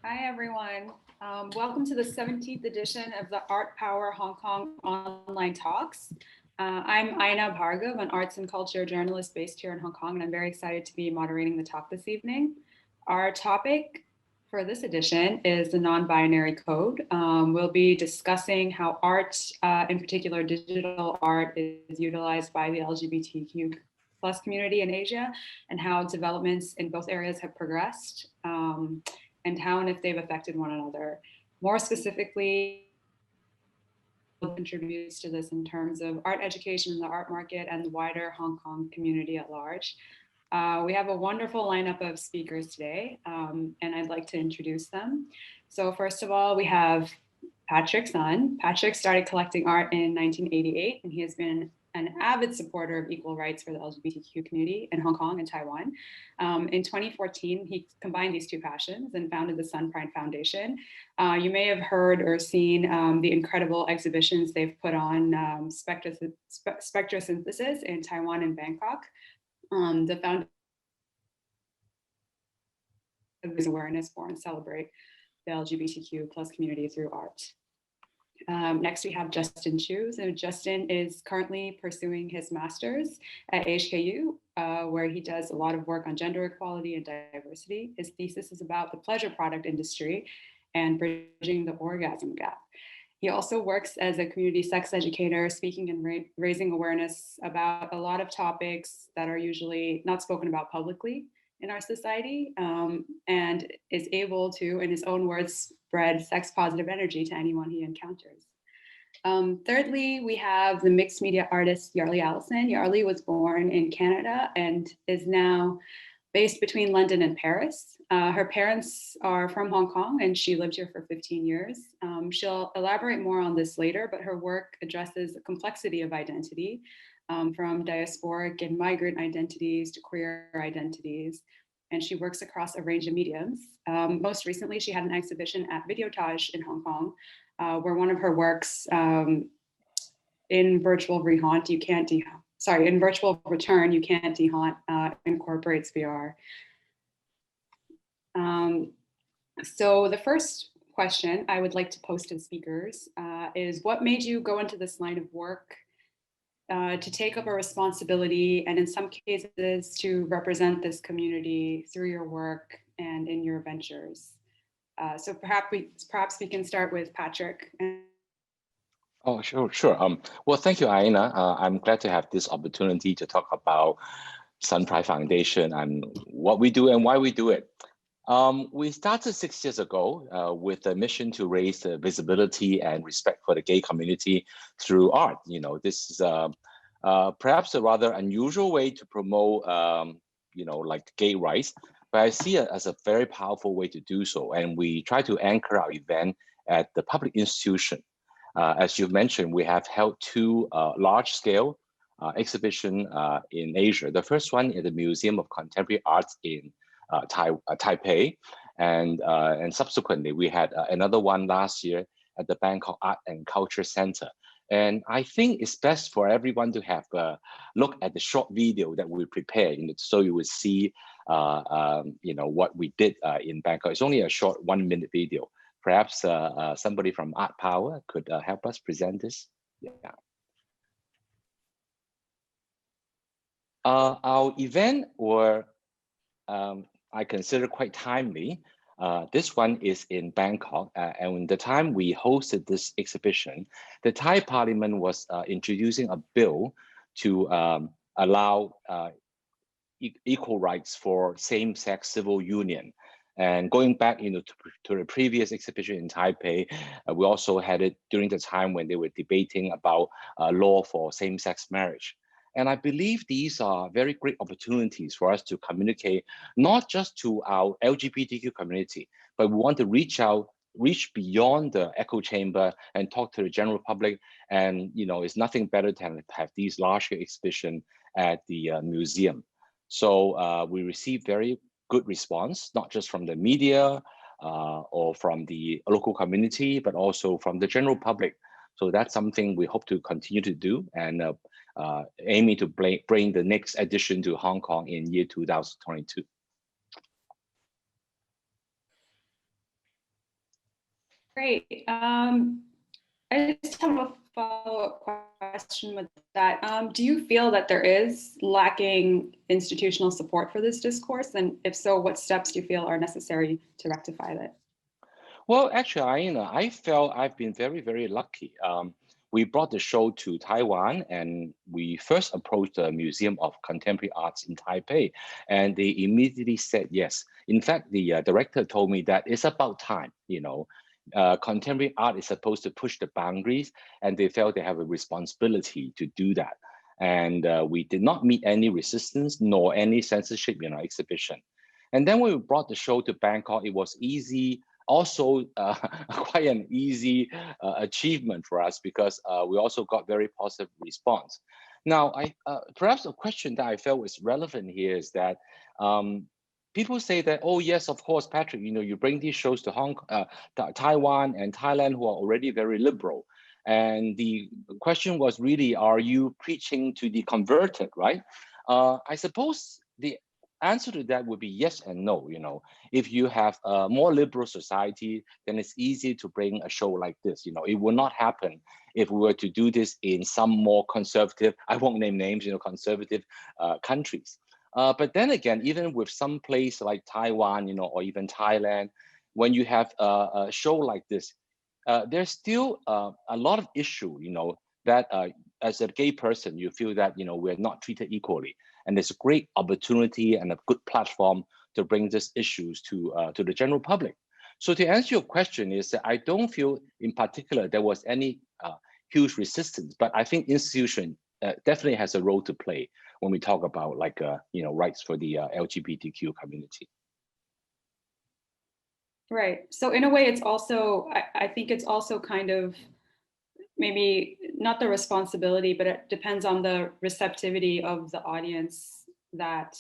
Hi, everyone. Welcome to the 17th edition of the Art Power Hong Kong online talks. I'm Aaina, Bhargava, an arts and culture journalist based here in Hong Kong, and I'm very excited to be moderating the talk this evening. Our topic for this edition is the non-binary code. We'll be discussing how art, in particular digital art, is utilized by the LGBTQ+ community in Asia, and how developments in both areas have progressed, and how and if they've affected one another. More specifically, contributes to this in terms of art education in the art market and the wider Hong Kong community at large. We have a wonderful lineup of speakers today, and I'd like to introduce them. So first of all, we have Patrick's son. Patrick started collecting art in 1988, and he has been an avid supporter of equal rights for the LGBTQ community in Hong Kong and Taiwan. In 2014, he combined these two passions and founded the Sunpride Foundation. You may have heard or seen the incredible exhibitions they've put on, Spectrosynthesis in Taiwan and Bangkok. The foundation raise awareness for and celebrate the LGBTQ+ community through art. Next, we have Justin Chuse. And Justin is currently pursuing his master's at HKU, where he does a lot of work on gender equality and diversity. His thesis is about the pleasure product industry and bridging the orgasm gap. He also works as a community sex educator, speaking and raising awareness about a lot of topics that are usually not spoken about publicly in our society, and is able to, in his own words, spread sex positive energy to anyone he encounters. Thirdly, we have the mixed media artist Yarli Allison. Yarli was born in Canada and is now based between London and Paris. Her parents are from Hong Kong and she lived here for 15 years. She'll elaborate more on this later, but her work addresses the complexity of identity, from diasporic and migrant identities to queer identities. And she works across a range of mediums. Most recently, she had an exhibition at Videotage in Hong Kong, where one of her works, in virtual rehaunt, in virtual return, you can't dehaunt, incorporates VR. So the first question I would like to pose to the speakers is, what made you go into this line of work, to take up a responsibility, and in some cases to represent this community through your work and in your ventures? So perhaps we can start with Patrick. Oh, sure. Well, thank you, Aaina. I'm glad to have this opportunity to talk about Sunpride Foundation and what we do and why we do it. We started 6 years ago with a mission to raise the visibility and respect for the gay community through art. You know, this is perhaps a rather unusual way to promote, like gay rights, but I see it as a very powerful way to do so. And we try to anchor our event at the public institution. As you've mentioned, we have held two large-scale exhibitions in Asia. The first one is the Museum of Contemporary Arts in Taipei, and subsequently we had another one last year at the Bangkok Art and Culture Center. And I think it's best for everyone to have a look at the short video that we prepared, so you will see, what we did in Bangkok. It's only a short 1-minute video. Perhaps somebody from Art Power could help us present this. Yeah. Our event were, I consider, quite timely. This one is in Bangkok, and the time we hosted this exhibition, the Thai Parliament was introducing a bill to allow equal rights for same-sex civil union. And going back, to the previous exhibition in Taipei, we also had it during the time when they were debating about law for same-sex marriage. And I believe these are very great opportunities for us to communicate, not just to our LGBTQ community, but we want to reach beyond the echo chamber and talk to the general public. And, it's nothing better than have these large exhibitions at the museum. So we received very good response, not just from the media or from the local community, but also from the general public. So that's something we hope to continue to do, and aiming to bring the next edition to Hong Kong in year 2022. Great. I just have a follow-up question with that. Do you feel that there is lacking institutional support for this discourse? And if so, what steps do you feel are necessary to rectify that? Well, actually, Aina, I felt I've been very, very lucky. We brought the show to Taiwan, and we first approached the Museum of Contemporary Arts in Taipei, and they immediately said yes. In fact, the director told me that it's about time, contemporary art is supposed to push the boundaries, and they felt they have a responsibility to do that. And we did not meet any resistance nor any censorship in our exhibition. And then when we brought the show to Bangkok, it was easy, also quite an easy achievement for us, because we also got very positive response. Now, perhaps a question that I felt was relevant here is that people say that, oh yes, of course, Patrick, you bring these shows to Taiwan and Thailand, who are already very liberal. And the question was really, are you preaching to the converted, right? I suppose the answer to that would be yes and no. If you have a more liberal society, then it's easy to bring a show like this. It will not happen if we were to do this in some more conservative, I won't name names, conservative countries. But then again, even with some place like Taiwan, or even Thailand, when you have a show like this, there's still a lot of issue, that as a gay person, you feel that, we're not treated equally. And there's a great opportunity and a good platform to bring these issues to the general public. So to answer your question is that I don't feel in particular there was any huge resistance, but I think institution definitely has a role to play when we talk about rights for the LGBTQ community. Right. So in a way, it's also, I think it's also kind of maybe not the responsibility, but it depends on the receptivity of the audience that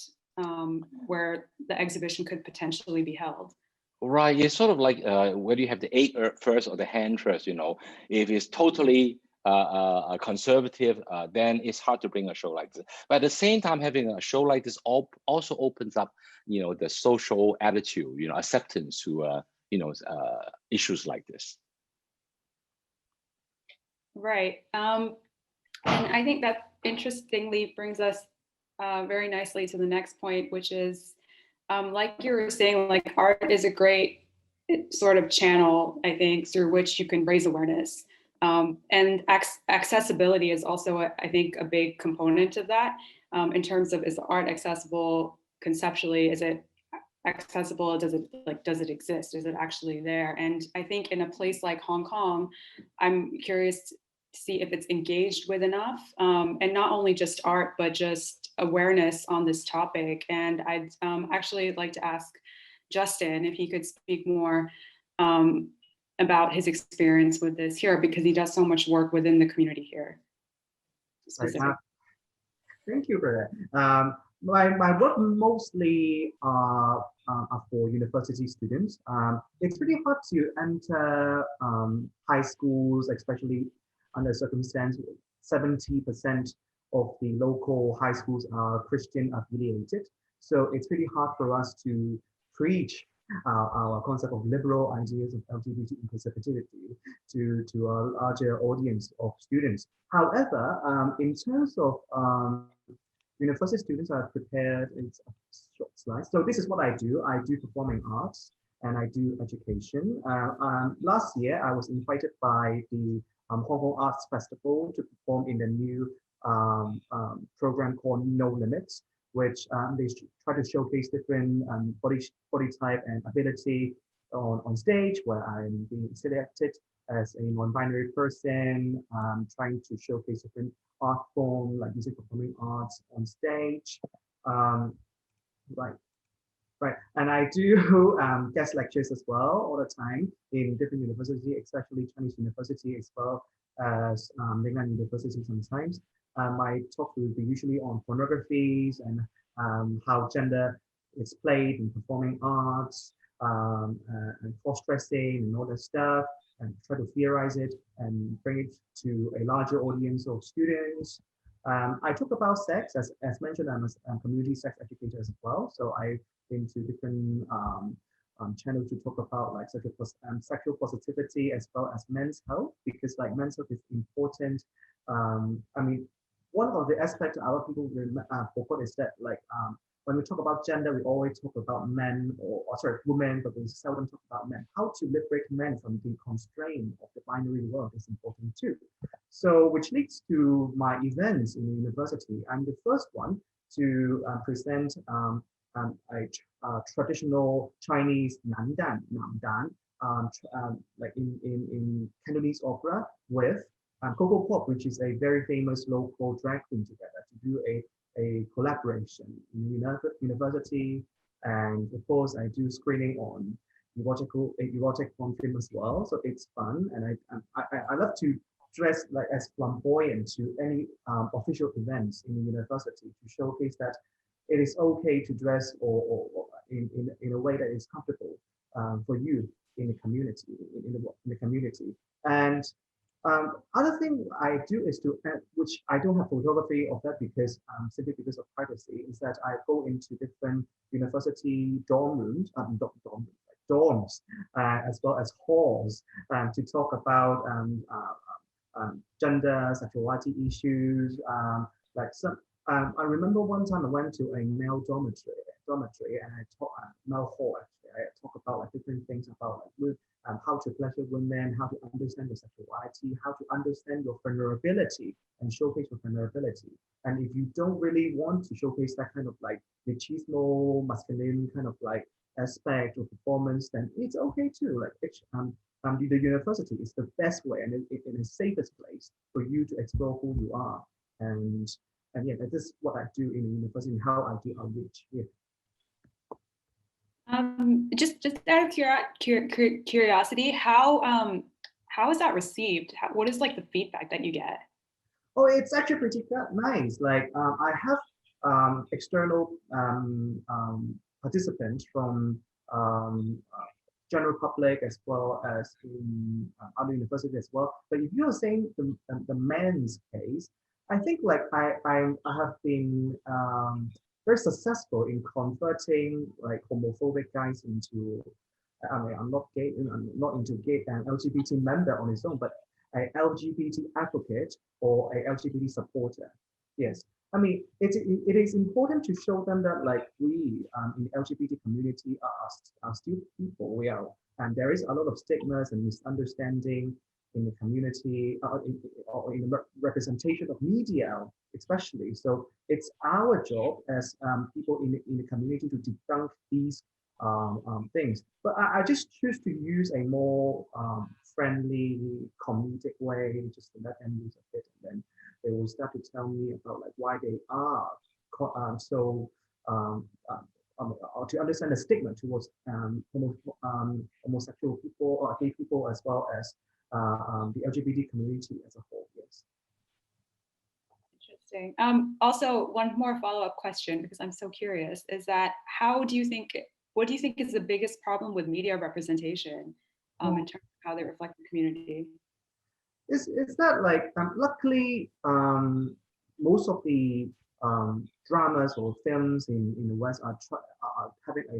where the exhibition could potentially be held. Right. It's sort of like whether you have the egg first or the hen first. If it's totally conservative, then it's hard to bring a show like this. But at the same time, having a show like this also opens up, the social attitude, acceptance to, issues like this. Right. And I think that interestingly brings us very nicely to the next point, which is, like you were saying, like art is a great sort of channel, I think, through which you can raise awareness. And accessibility is also, I think, a big component of that in terms of, is art accessible conceptually? Is it accessible? Does it exist? Is it actually there? And I think in a place like Hong Kong, I'm curious to see if it's engaged with enough, and not only just art, but just awareness on this topic. And I'd actually like to ask Justin if he could speak more about his experience with this here, because he does so much work within the community here. Thank you for that. My work mostly are for university students. It's pretty hard to enter high schools, especially under circumstance. 70% of the local high schools are Christian affiliated. So it's pretty hard for us to preach our concept of liberal ideas of LGBT inclusivity to a larger audience of students. However, in terms of university students are prepared, it's a short slide. So this is what I do. I do performing arts and I do education. Last year, I was invited by the Hong Kong Arts Festival to perform in the new program called No Limits, which they try to showcase different body type and ability on stage, where I'm being selected as a non-binary person, trying to showcase different art form like music performing arts on stage. Right. And I do guest lectures as well all the time in different universities, especially Chinese University as well as Mainland University sometimes. My talk will be usually on pornographies and how gender is played in performing arts, and cross-dressing and all that stuff, and try to theorize it and bring it to a larger audience of students. I talk about sex, as mentioned, I'm a community sex educator as well. So I've been to different channel to talk about like sexual positivity as well as men's health, because like men's health is important. I mean, one of the aspects a lot of people forgot is that like when we talk about gender, we always talk about men or sorry, women, but we seldom talk about men. How to liberate men from the constraint of the binary world is important too. So, which leads to my events in the university. I'm the first one to present a traditional Chinese Nandan, like in Cantonese opera with Coco Pop, which is a very famous local drag queen, together to do a collaboration in the university. And of course, I do screening on erotic porn film as well. So it's fun, and I love to dress like as flamboyant to any official events in the university to showcase that it is okay to dress or in a way that is comfortable for you in the community, in the community. And other thing I do is to, which I don't have photography of that because simply because of privacy, is that I go into different university dorm rooms, dorms, as well as halls to talk about gender, sexuality issues. Like some, I remember one time I went to a male dormitory, and I talk male hall. Actually, I talk about like different things about like how to pleasure women, how to understand your sexuality, how to understand your vulnerability and showcase your vulnerability. And if you don't really want to showcase that kind of like machismo, masculine kind of like aspect or performance, then it's okay too. Like the university is the best way and the safest place for you to explore who you are. And yeah, that is what I do in the university and how I do outreach. Yeah. Just out of curiosity, how is that received? What is like the feedback that you get? Oh, it's actually pretty nice. Like I have external participants from general public as well as in other universities as well. But if you're saying the men's case, I think like I have been very successful in converting like homophobic guys into, I mean, I'm not gay, I'm not into gay and LGBT member on its own, but a LGBT advocate or a LGBT supporter. Yes, I mean, it is important to show them that like we in the LGBT community are still people. We are, and there is a lot of stigmas and misunderstanding in the community, or in the representation of media, especially. So it's our job as people in the community to debunk these things. But I just choose to use a more friendly, comedic way, just to let them use a bit, and then they will start to tell me about like why they are or to understand the stigma towards homosexual people or gay people, as well as the LGBT community as a whole. Yes. Interesting. Also, one more follow-up question, because I'm so curious, is that what do you think is the biggest problem with media representation in terms of how they reflect the community? Is that like luckily most of the dramas or films in the West are having a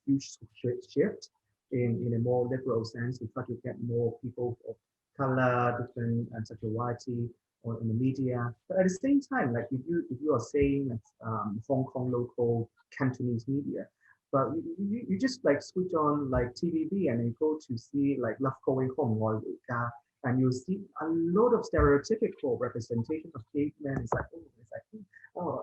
huge shift in a more liberal sense. We try to get more people of color, different sexuality or in the media. But at the same time, like if you are saying Hong Kong local Cantonese media, but you just like switch on like TVB and then go to see like Love Going Home, and you'll see a lot of stereotypical representation of gay men. It's like,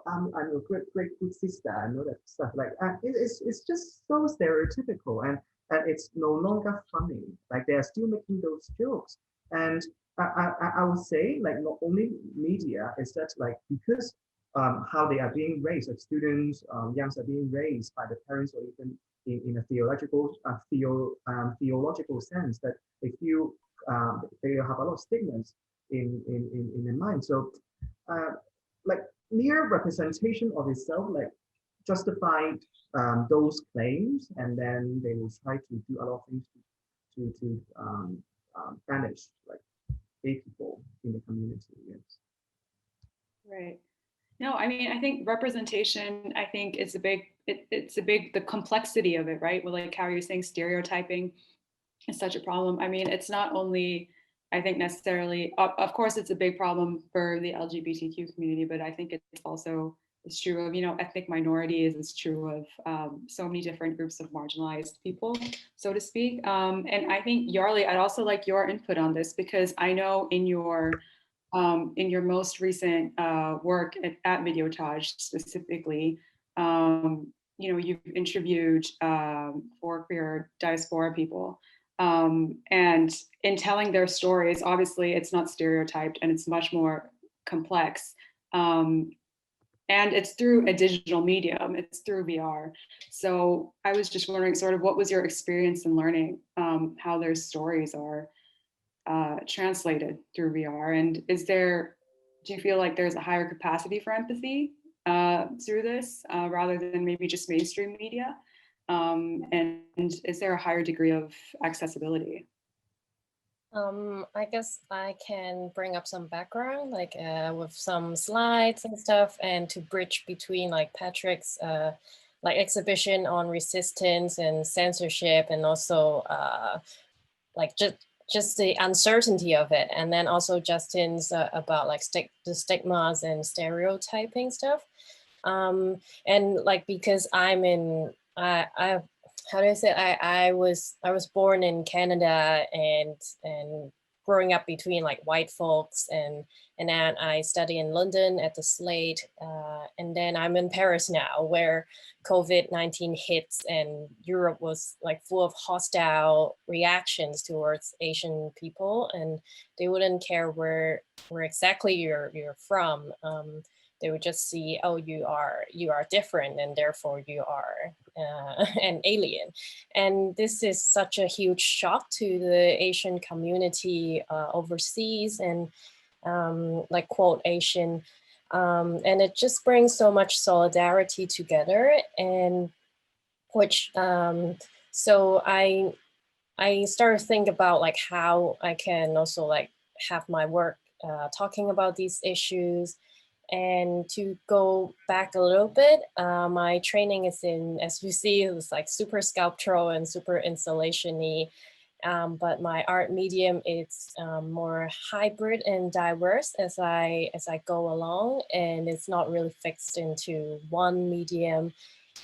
I'm your great good sister. I know that stuff. Like it's just so stereotypical, and it's no longer funny. Like they are still making those jokes, and I would say like not only media, is that like because how they are being raised, like students, youngs are being raised by the parents, or even in a theological sense, that they feel they have a lot of stigmas in their mind. So like mere representation of itself like justified those claims, and then they will try to do a lot of things to banish like gay people in the community. Yes. Right. No, I mean, I think representation, I think, is a big it's the complexity of it, right? Well, like how you're saying stereotyping is such a problem. I mean, it's not only, I think necessarily, of course, it's a big problem for the LGBTQ community, but I think it's true of, ethnic minorities, it's true of so many different groups of marginalized people, so to speak. And I think, Yarli, I'd also like your input on this, because I know in your most recent work at Videotage specifically, you've interviewed 4 queer diaspora people. And in telling their stories, obviously it's not stereotyped and it's much more complex. And it's through a digital medium, it's through VR. So I was just wondering sort of what was your experience in learning how their stories are translated through VR? And do you feel like there's a higher capacity for empathy through this rather than maybe just mainstream media? And is there a higher degree of accessibility? I guess I can bring up some background, like with some slides and stuff, and to bridge between like Patrick's like exhibition on resistance and censorship, and also like just the uncertainty of it, and then also Justin's about like the stigmas and stereotyping stuff. And like because I'm in how do I say, I was born in Canada and growing up between like white folks, and then I study in London at the Slade, and then I'm in Paris now, where COVID-19 hits and Europe was like full of hostile reactions towards Asian people, and they wouldn't care where exactly you're from. They would just see, oh, you are different, and therefore you are an alien. And this is such a huge shock to the Asian community overseas, and like quote Asian, and it just brings so much solidarity together. And which so I started to think about like how I can also like have my work talking about these issues. And to go back a little bit, my training is in, as you see, it was like super sculptural and super installation-y, but my art medium is more hybrid and diverse as I go along, and it's not really fixed into one medium.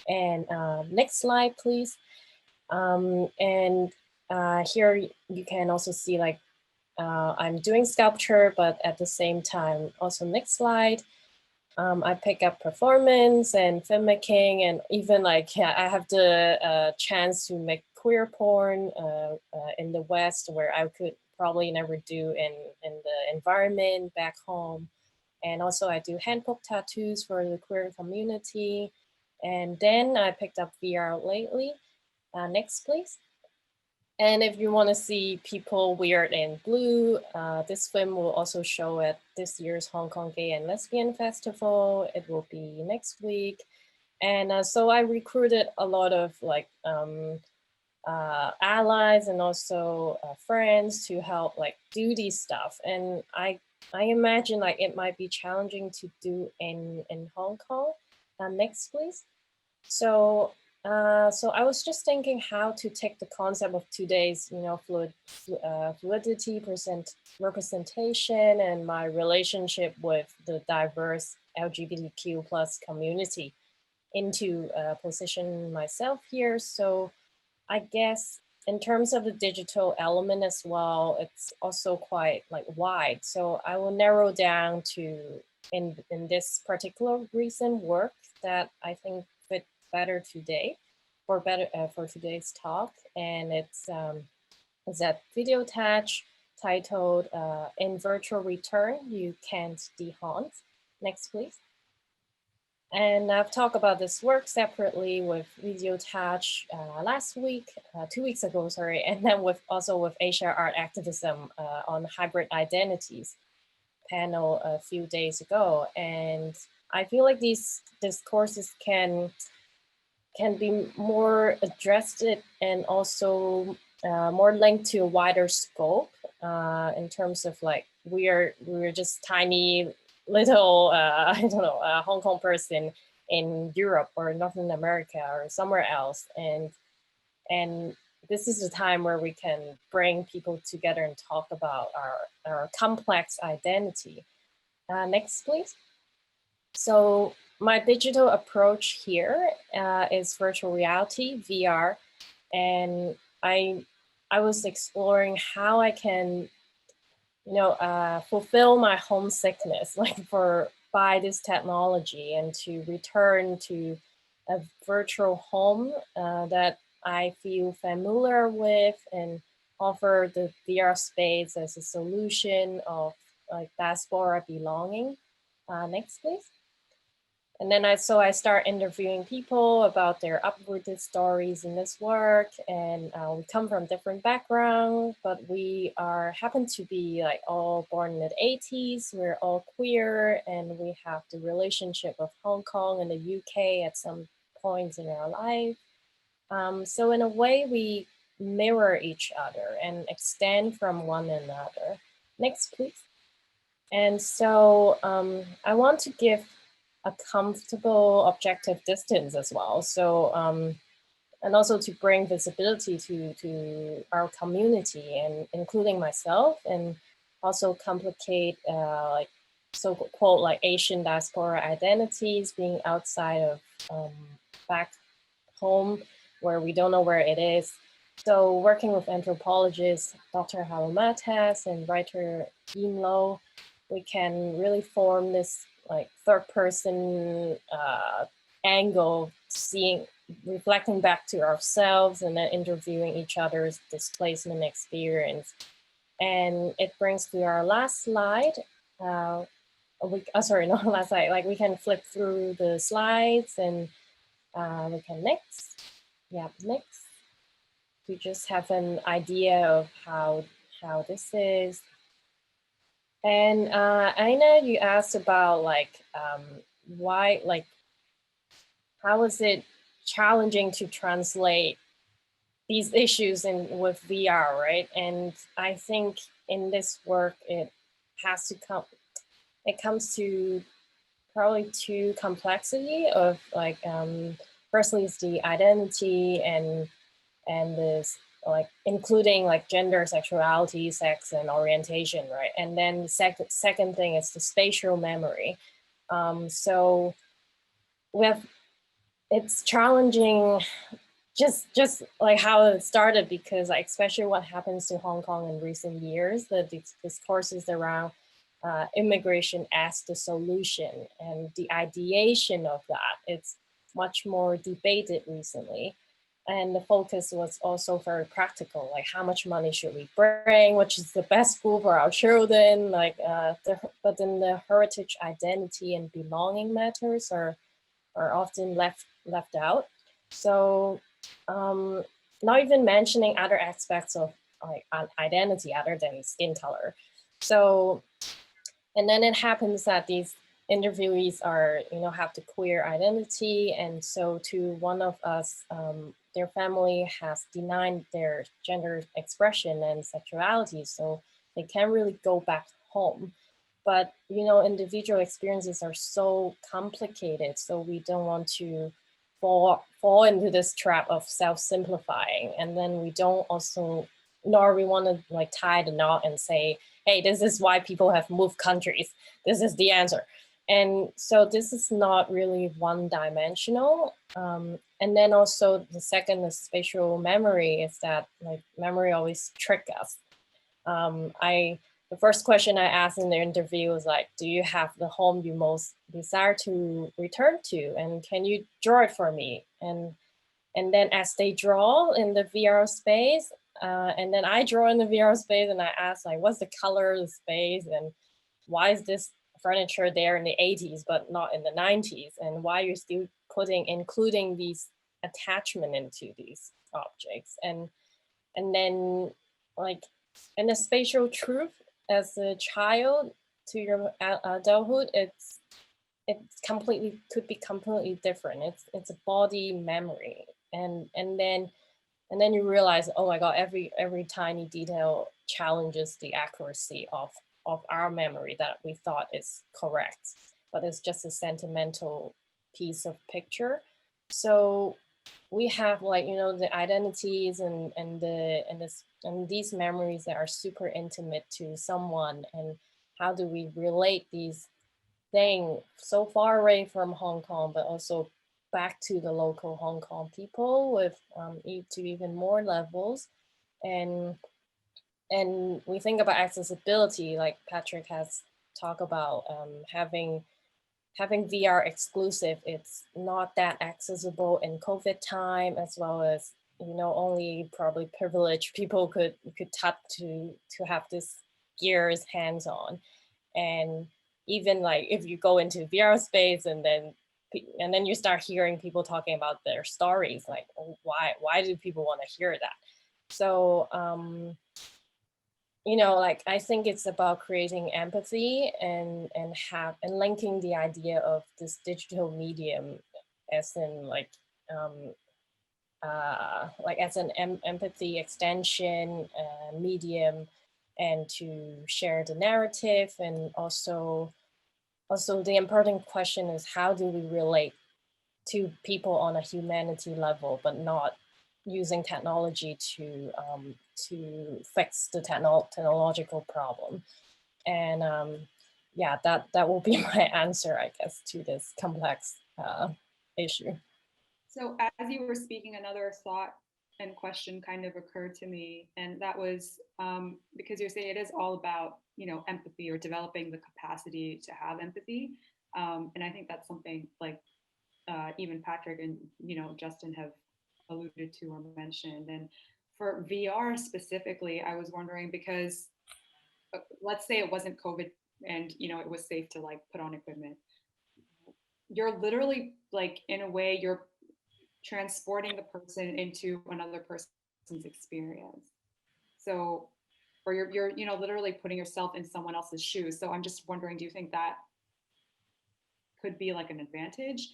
And next slide, please. And here you can also see like I'm doing sculpture, but at the same time, also next slide, I pick up performance and filmmaking, and even like, yeah, I have the chance to make queer porn in the West, where I could probably never do in the environment back home. And also I do hand poke tattoos for the queer community. And then I picked up VR lately. Next, please. And if you want to see people weird in blue, this film will also show at this year's Hong Kong Gay and Lesbian Festival. It will be next week. And so I recruited a lot of like allies and also friends to help like do these stuff. And I imagine like it might be challenging to do in Hong Kong. Next, please. So I was just thinking how to take the concept of today's, fluidity, representation, and my relationship with the diverse LGBTQ+ community into position myself here. So I guess in terms of the digital element as well, it's also quite like wide. So I will narrow down to in this particular recent work that I think fit better today, for today's talk, and it's that Videotage titled "In Virtual Return, You Can't De-Haunt." Next, please. And I've talked about this work separately with Videotage last week, 2 weeks ago, sorry, and then also with Asia-Art-Activism on hybrid identities panel a few days ago. And I feel like these discourses can be more addressed and also more linked to a wider scope in terms of like we're just tiny little I don't know, Hong Kong person in Europe or Northern America or somewhere else. And this is the time where we can bring people together and talk about our complex identity. Next, please. So my digital approach here is virtual reality, VR, and I was exploring how I can, fulfill my homesickness, by this technology, and to return to a virtual home that I feel familiar with, and offer the VR space as a solution of diaspora belonging. Next, please. And then I start interviewing people about their uprooted stories in this work, and we come from different backgrounds, but we happen to be all born in the 80s. We're all queer, and we have the relationship of Hong Kong and the UK at some points in our life. So in a way, we mirror each other and extend from one another. Next, please. And so I want to give a comfortable objective distance as well. So, and also to bring visibility to our community, and including myself, and also complicate so-called Asian diaspora identities being outside of back home, where we don't know where it is. So working with anthropologist Dr. Halomatas and writer Yin Lo, we can really form this third person angle, reflecting back to ourselves, and then interviewing each other's displacement experience. And it brings to our last slide. Sorry, not last slide. We can flip through the slides, and we can next. Yeah, next. To just have an idea of how this is. And Aaina, you asked about why, how is it challenging to translate these issues with VR, right? And I think in this work, it comes to probably two complexity of firstly is the identity and this including gender, sexuality, sex, and orientation, right? And then the second thing is the spatial memory. So it's challenging just how it started, because especially what happens to Hong Kong in recent years, the discourses around immigration as the solution, and the ideation of that, it's much more debated recently. And the focus was also very practical, how much money should we bring, which is the best school for our children, but then the heritage, identity, and belonging matters are often left out. So not even mentioning other aspects of identity other than skin color. So, and then it happens that these interviewees have the queer identity, and so to one of us, their family has denied their gender expression and sexuality, so they can't really go back home. But individual experiences are so complicated, so we don't want to fall into this trap of self-simplifying, and then we don't also, nor we want to tie the knot and say, hey, this is why people have moved countries. This is the answer. And so this is not really one-dimensional. And then also the second is spatial memory, is that memory always tricks us. The first question I asked in the interview was do you have the home you most desire to return to? And can you draw it for me? And then as they draw in the VR space, and then I draw in the VR space, and I ask what's the color of the space, and why is this furniture there in the 80s but not in the 90s, and why you're still including these attachment into these objects, and then in the spatial truth as a child to your adulthood, it's completely could be completely different. It's a body memory, and then you realize, oh my God, every tiny detail challenges the accuracy of our memory that we thought is correct, but it's just a sentimental piece of picture. So we have like, you know, the identities and these memories that are super intimate to someone, and how do we relate these things so far away from Hong Kong, but also back to the local Hong Kong people with to even more levels. And we think about accessibility, like Patrick has talked about, having VR exclusive. It's not that accessible in COVID time, as well as, you know, only probably privileged people could touch to have this gears hands on. And even like if you go into VR space and then you start hearing people talking about their stories, like, oh, why do people want to hear that? So you know, like, I think it's about creating empathy and linking the idea of this digital medium as in like as an empathy extension medium, and to share the narrative. And also the important question is, how do we relate to people on a humanity level, but not using technology to fix the technological problem? And yeah, that will be my answer, I guess, to this complex issue. So as you were speaking, another thought and question kind of occurred to me, and that was because you're saying it is all about, you know, empathy, or developing the capacity to have empathy, and I think that's something like even Patrick and, you know, Justin have alluded to or mentioned. And for VR specifically, I was wondering, because let's say it wasn't COVID and, you know, it was safe to like put on equipment, you're literally like, in a way, you're transporting the person into another person's experience. So, or you're you know, literally putting yourself in someone else's shoes. So I'm just wondering, do you think that could be like an advantage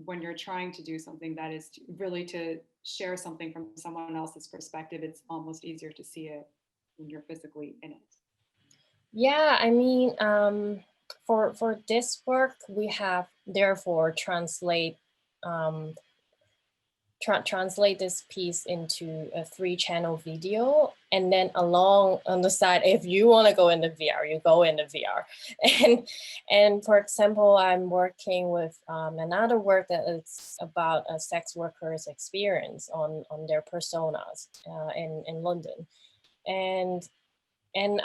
when you're trying to do something that is really to share something from someone else's perspective? It's almost easier to see it when you're physically in it. Yeah, I mean, for this work, we have therefore translate this piece into a 3-channel video, and then along on the side, if you want to go into VR, you go into VR. And for example, I'm working with another work that is about a sex worker's experience on their personas in London. And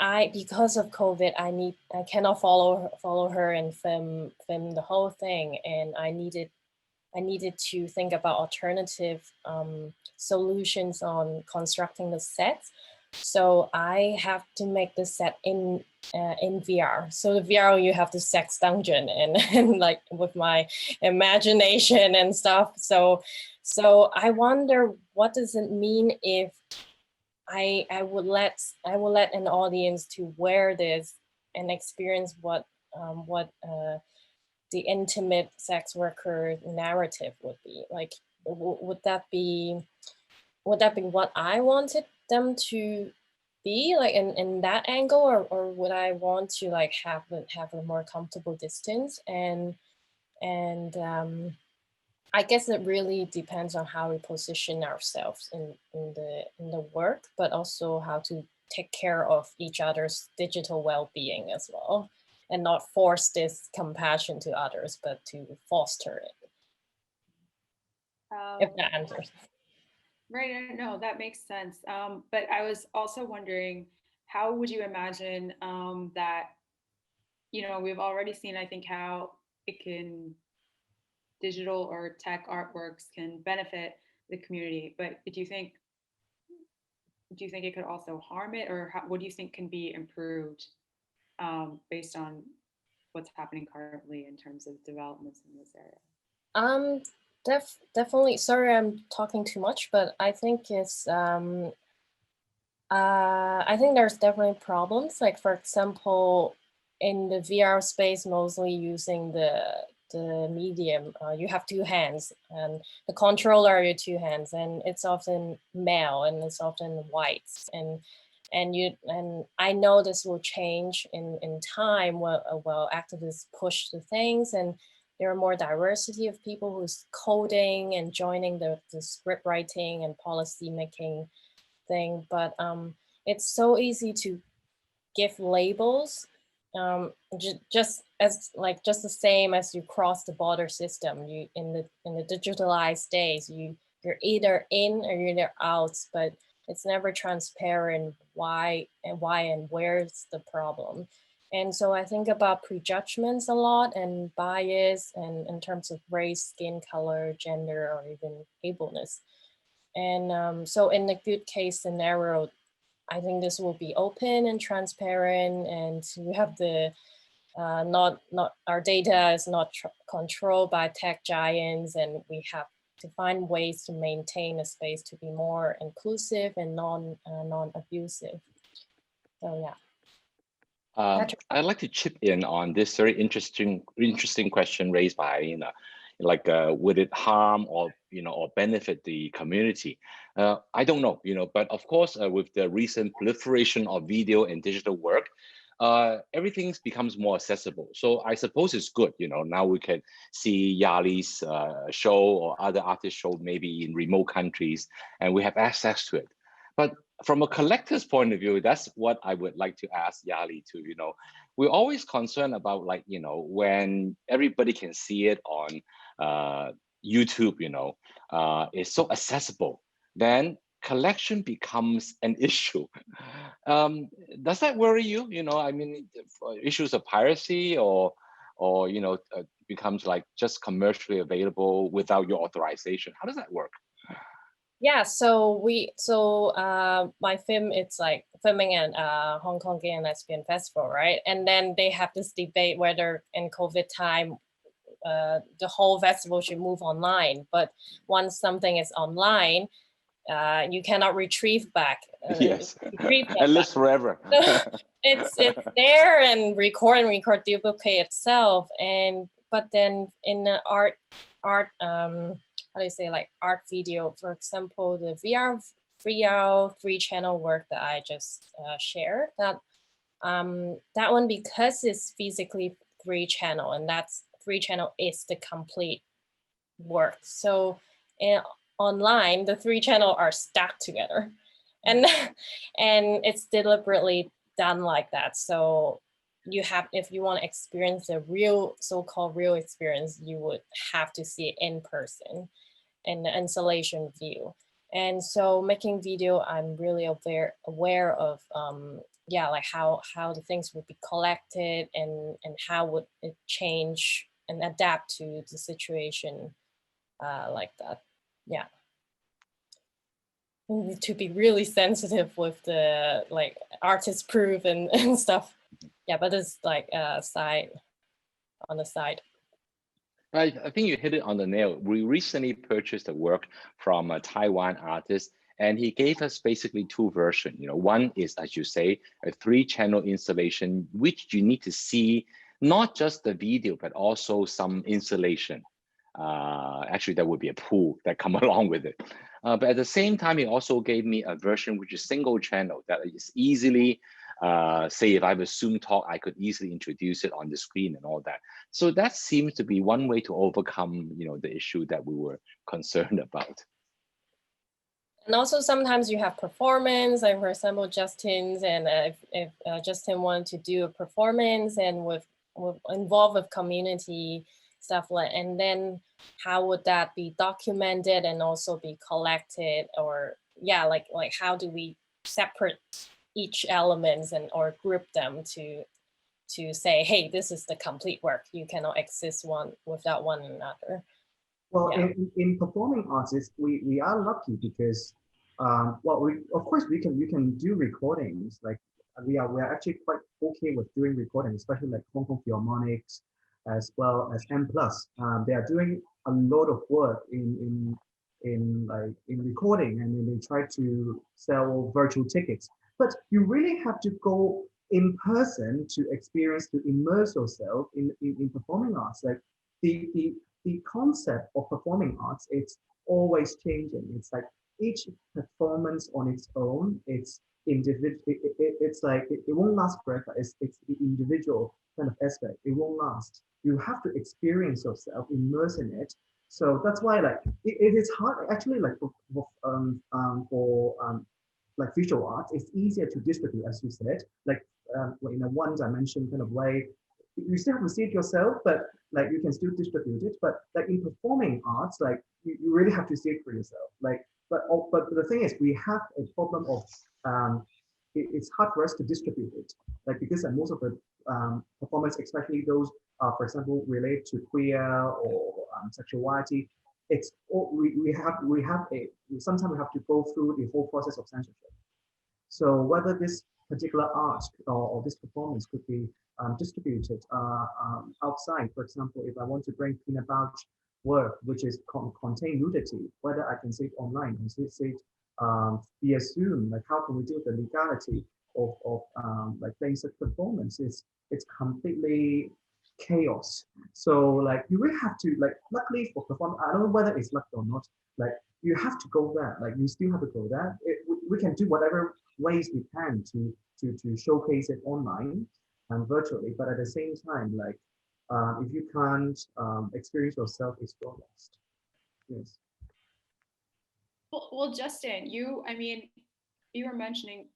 I, because of COVID, I cannot follow her and film the whole thing, and I needed to think about alternative solutions on constructing the sets. So I have to make the set in VR. So the VR, you have the sex dungeon and like with my imagination and stuff. So I wonder, what does it mean if I would let an audience to wear this and experience what the intimate sex worker narrative would be like? Would that be what I wanted them to be like in that angle, or would I want to like have a more comfortable distance? And I guess it really depends on how we position ourselves in the work, but also how to take care of each other's digital well-being as well, and not force this compassion to others, but to foster it. If that answers. Right, no, that makes sense. But I was also wondering, how would you imagine that, you know, we've already seen, I think, how digital or tech artworks can benefit the community, but do you think it could also harm it, or what do you think can be improved based on what's happening currently in terms of developments in this area? Definitely. Sorry, I'm talking too much, but I think it's I think there's definitely problems. Like, for example, in the VR space, mostly using the medium, you have 2 hands, and the controller are your 2 hands, and it's often male and it's often white, and I know this will change in time while activists push the things, and there are more diversity of people who's coding and joining the script writing and policy making thing. But it's so easy to give labels, just the same as you cross the border system. You in the digitalized days, you're either in or you're either out, but it's never transparent why and where's the problem. And so I think about prejudgments a lot and bias, and in terms of race, skin color, gender, or even ableness. And so in the good case scenario, I think this will be open and transparent, and you have the not our data is not controlled by tech giants, and we have to find ways to maintain a space to be more inclusive and non-abusive. So yeah. I'd like to chip in on this very interesting question raised by Aina. Like, would it harm or or benefit the community? I don't know, but of course, with the recent proliferation of video and digital work, everything becomes more accessible. So I suppose it's good. Now we can see Yarlee's show or other artists' show maybe in remote countries, and we have access to it. But from a collector's point of view, that's what I would like to ask Yarlee to. We're always concerned about, like, when everybody can see it on YouTube, it's so accessible, then collection becomes an issue. Does that worry you? I mean, issues of piracy or becomes like just commercially available without your authorization. How does that work? Yeah, so my film, it's like filming at Hong Kong Gay and Lesbian Festival, right? And then they have this debate whether in COVID time, the whole festival should move online. But once something is online, you cannot retrieve back. Yes, it lives forever. So it's there and record duplicate itself. But then in the art how do you say, like art video, for example, the VR 3-channel work that I just shared, that one, because it's physically 3-channel, and that's 3-channel is the complete work. So online, the 3-channel are stacked together, and it's deliberately done like that. So you have, if you want to experience the real, so-called real experience, you would have to see it in person in the installation view. And so making video, I'm really aware of like how the things would be collected and how would it change and adapt to the situation like that. Yeah. We need to be really sensitive with the like artist proof and stuff. Yeah, but it's like on the side. I think you hit it on the nail. We recently purchased a work from a Taiwan artist, and he gave us basically two versions. One is, as you say, a 3-channel installation, which you need to see not just the video, but also some installation. Actually, there would be a pool that come along with it. But at the same time, he also gave me a version which is single channel that is easily, say if I have a Zoom talk, I could easily introduce it on the screen and all that. So that seems to be one way to overcome, the issue that we were concerned about. And also sometimes you have performance, like for example, Justin's, and if Justin wanted to do a performance and with involved with community stuff, like, and then how would that be documented and also be collected, or yeah, like how do we separate each elements and or group them to say, hey, this is the complete work, you cannot exist one without one another. Well, yeah. in performing artists, we are lucky because of course we can do recordings. Like we're actually quite okay with doing recordings, especially like Hong Kong Philharmonics as well as M+. They are doing a lot of work in recording, and then they try to sell virtual tickets. But you really have to go in person to experience, to immerse yourself in performing arts. Like the concept of performing arts, it's always changing. It's like each performance on its own, it's individual. It's like it won't last forever. It's the individual kind of aspect, it won't last. You have to experience yourself, immerse in it. So that's why like it is hard actually like for like visual art, it's easier to distribute, as you said, like in a one-dimension kind of way. You still have to see it yourself, but like you can still distribute it. But like in performing arts, like you really have to see it for yourself. Like, but the thing is, we have a problem of it's hard for us to distribute it, like because most of the performance, especially those, for example, related to queer or sexuality, it's we have sometimes we have to go through the whole process of censorship. So whether this particular art or this performance could be distributed outside, for example, if I want to bring Pina Bausch work, which is contain nudity, whether I can see it online or see it via Zoom, like how can we deal with the legality of like basic performances? It's completely chaos. So like you really have to like, luckily for performance, I don't know whether it's luck or not, like you have to go there, like you still have to go there. We can do whatever ways we can to showcase it online and virtually, but at the same time, like if you can't experience yourself, it's your lost. Yes. Well, Justin, I mean, you were mentioning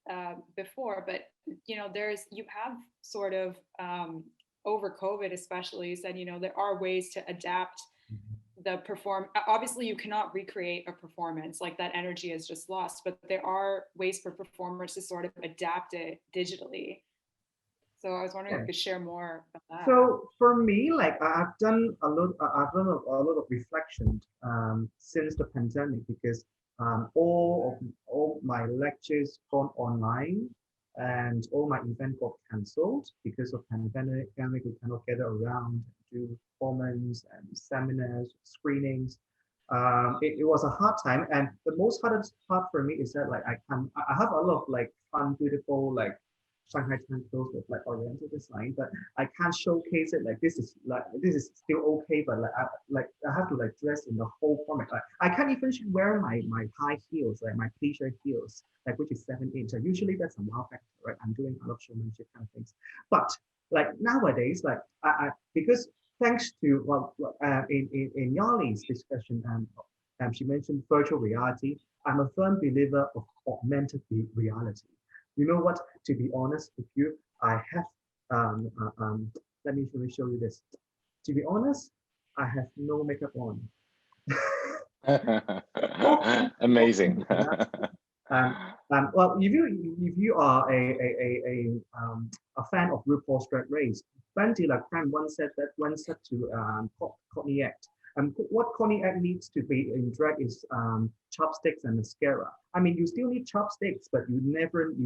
before, but you know, you have sort of over COVID, especially, you said, you know, there are ways to adapt the obviously you cannot recreate a performance, like that energy is just lost, but there are ways for performers to sort of adapt it digitally. So I was wondering if you could share more about that. So for me, like I've done a lot of reflection since the pandemic, because all my lectures gone online and all my events got cancelled because of pandemic. We cannot gather around, do performance and seminars, screenings. It was a hard time, and the hardest part for me is that like I have a lot of like fun, beautiful like Shanghai temples with like Oriental design, but I can't showcase it. Like this is still okay, but like I have to like dress in the whole format. Like I can't even wear my high heels, like my t-shirt heels, like which is 7-inch. Like usually that's a wow factor, right? I'm doing a lot of showmanship kind of things, but like nowadays, like I because thanks to in Yarli's discussion, she mentioned virtual reality. I'm a firm believer of augmented reality. You know what? To be honest with you, I have let me show you this. To be honest, I have no makeup on. Amazing. Well, if you are a fan of RuPaul's Drag Race, Bandy Lacran once said to Courtney Act. What Courtney Act needs to be in drag is chopsticks and mascara. I mean, you still need chopsticks, but you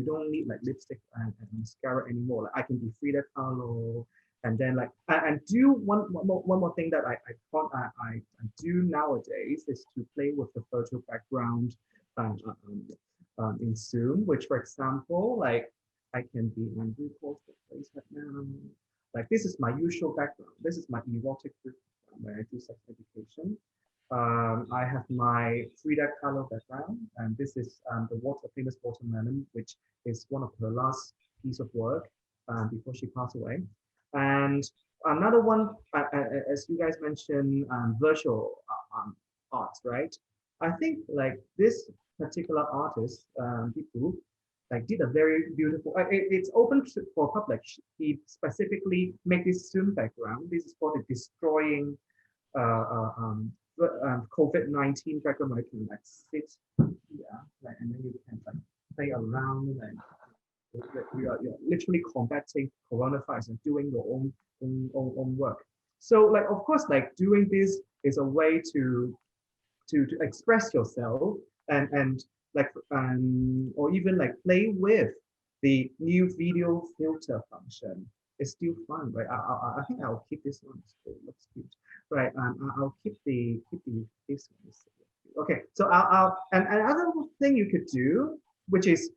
don't need like lipstick and mascara anymore. Like I can be Frida Kahlo, and then like and do one more thing that I do nowadays is to play with the virtual background in Zoom, which for example, like I can be in RuPaul's place right now. Like this is my usual background. This is my erotic group where I do sex education. I have my Frida Kahlo background, and this is the famous watermelon, which is one of her last piece of work before she passed away. And another one, as you guys mentioned, virtual arts, right? I think like this particular artist, people like did a very beautiful. It's open for public. He specifically made this Zoom background. This is for the destroying COVID-19 background. I can like sit here, like, and then you can like play around, and you're literally combating coronavirus and doing your own work. So like of course like doing this is a way to express yourself and like or even like play with the new video filter function. It's still fun, right? I think I'll keep this one. It looks cute, right? I'll keep this one. Okay, so and another thing you could do, which is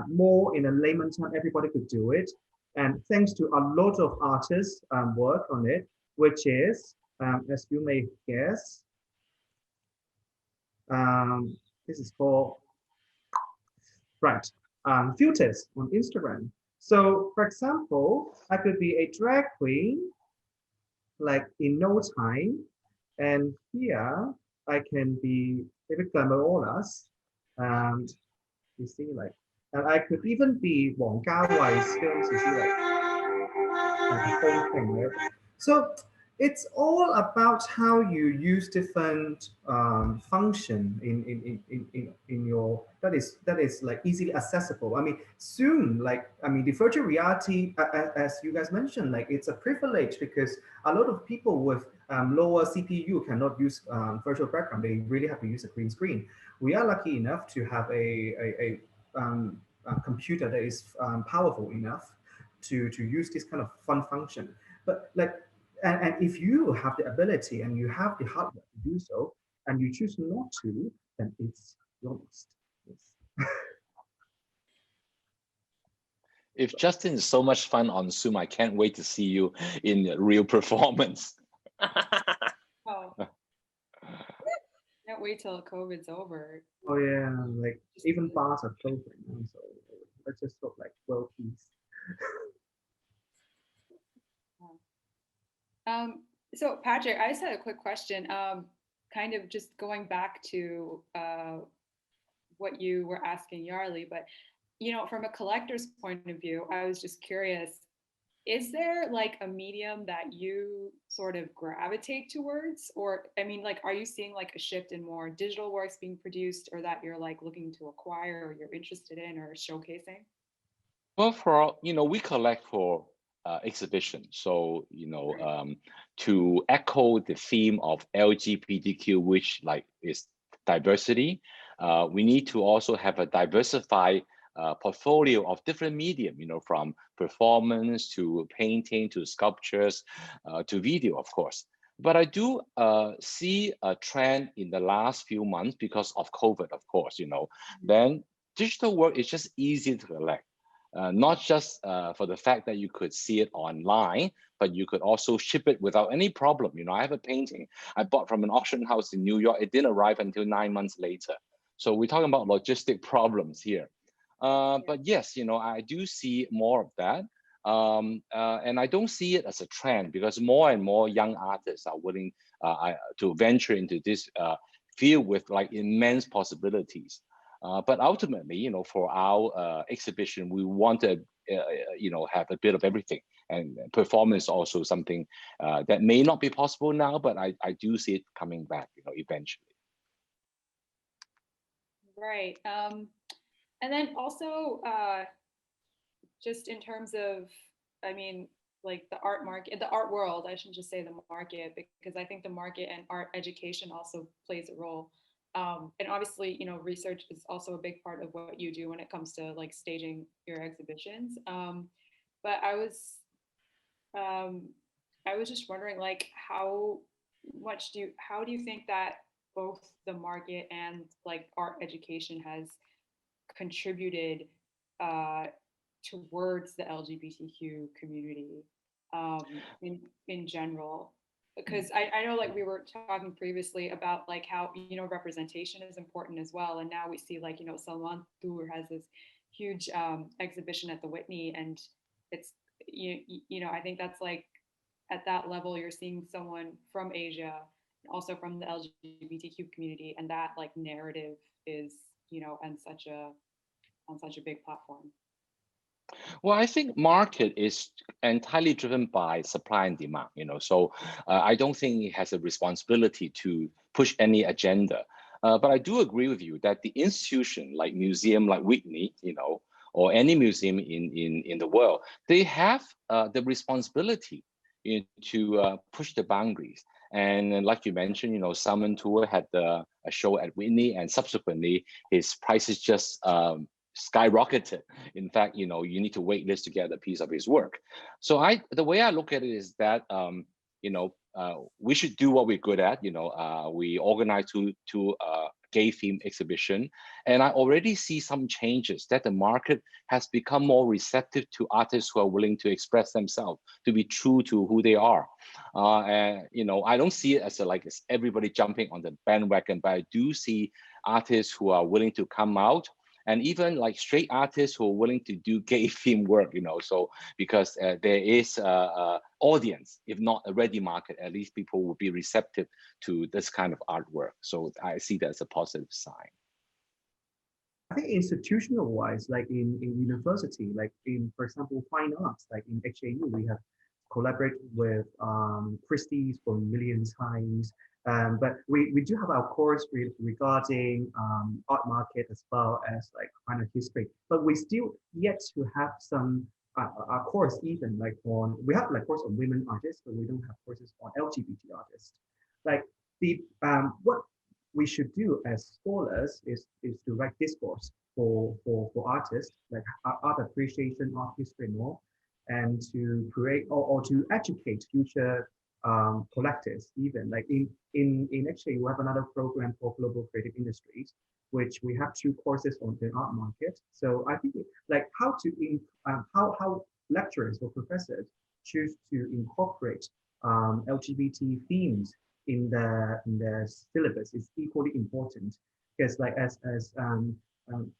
more in a layman term, everybody could do it, and thanks to a lot of artists work on it, which is as you may guess, this is called filters on Instagram. So for example, I could be a drag queen, like in no time. And here I can be maybe glamorous. You see, like, and I could even be Bhargava's films, you see, like the whole thing, right? So it's all about how you use different function in your that is like easily accessible. I mean, soon, like I mean, the virtual reality, as you guys mentioned, like it's a privilege because a lot of people with lower CPU cannot use virtual background. They really have to use a green screen. We are lucky enough to have a computer that is powerful enough to use this kind of fun function. But like, and if you have the ability and you have the hardware to do so, and you choose not to, then it's lost. Yes. If Justin is so much fun on Zoom, I can't wait to see you in real performance. Oh. Can't wait till COVID's over. Oh yeah, like even bars are closing, so let's just hope like world peace. So Patrick, I just had a quick question. Kind of just going back to what you were asking Yarli, but you know, from a collector's point of view, I was just curious, is there like a medium that you sort of gravitate towards? Or I mean, like, are you seeing like a shift in more digital works being produced or that you're like looking to acquire or you're interested in or showcasing? Well, we collect for exhibition. So, to echo the theme of LGBTQ, which like is diversity, we need to also have a diversified portfolio of different medium, from performance to painting to sculptures to video, of course. But I do see a trend in the last few months because of COVID, of course, then digital work is just easy to collect. Not just for the fact that you could see it online, but you could also ship it without any problem. I have a painting I bought from an auction house in New York. It didn't arrive until 9 months later. So we're talking about logistic problems here. But yes, I do see more of that. And I don't see it as a trend because more and more young artists are willing to venture into this field with like immense possibilities. But ultimately, for our exhibition, we want to, have a bit of everything. And performance is also something that may not be possible now, but I do see it coming back, eventually. Right. And then also, just in terms of, I mean, like the art market, the art world, I shouldn't just say the market, because I think the market and art education also plays a role. And obviously, research is also a big part of what you do when it comes to like staging your exhibitions. But I was just wondering, like, how do you think that both the market and like art education has contributed towards the LGBTQ community in general? Because I know like we were talking previously about like how representation is important as well, and now we see like Salman Tour has this huge exhibition at the Whitney, and it's I think that's like at that level you're seeing someone from Asia, also from the LGBTQ community, and that like narrative is on such a big platform. Well, I think market is entirely driven by supply and demand, so I don't think it has a responsibility to push any agenda. But I do agree with you that the institution like museum like Whitney, or any museum in the world, they have the responsibility to push the boundaries. And like you mentioned, Salman Tour had a show at Whitney, and subsequently his prices just skyrocketed. In fact, you need to wait list to get a piece of his work. So the way I look at it is that we should do what we're good at. We organize two gay theme exhibition, and I already see some changes that the market has become more receptive to artists who are willing to express themselves, to be true to who they are. And I don't see it as as everybody jumping on the bandwagon, but I do see artists who are willing to come out and even like straight artists who are willing to do gay theme work, so because there is a audience, if not a ready market, at least people will be receptive to this kind of artwork. So I see that as a positive sign. I think institutional wise, like in university, like in, for example, fine arts, like in HAU, we have collaborated with Christie's for millions times. But we do have our course regarding art market as well as like kind of history. But we still yet to have some our course even like on, we have like course on women artists, but we don't have courses on LGBT artists. Like the what we should do as scholars is to write discourse for artists, like art appreciation, art history and all, and to create or to educate future collectives. Even like in actually we have another program for global creative industries, which we have 2 courses on the art market. So I think like how lecturers or professors choose to incorporate LGBT themes in the syllabus is equally important, because like as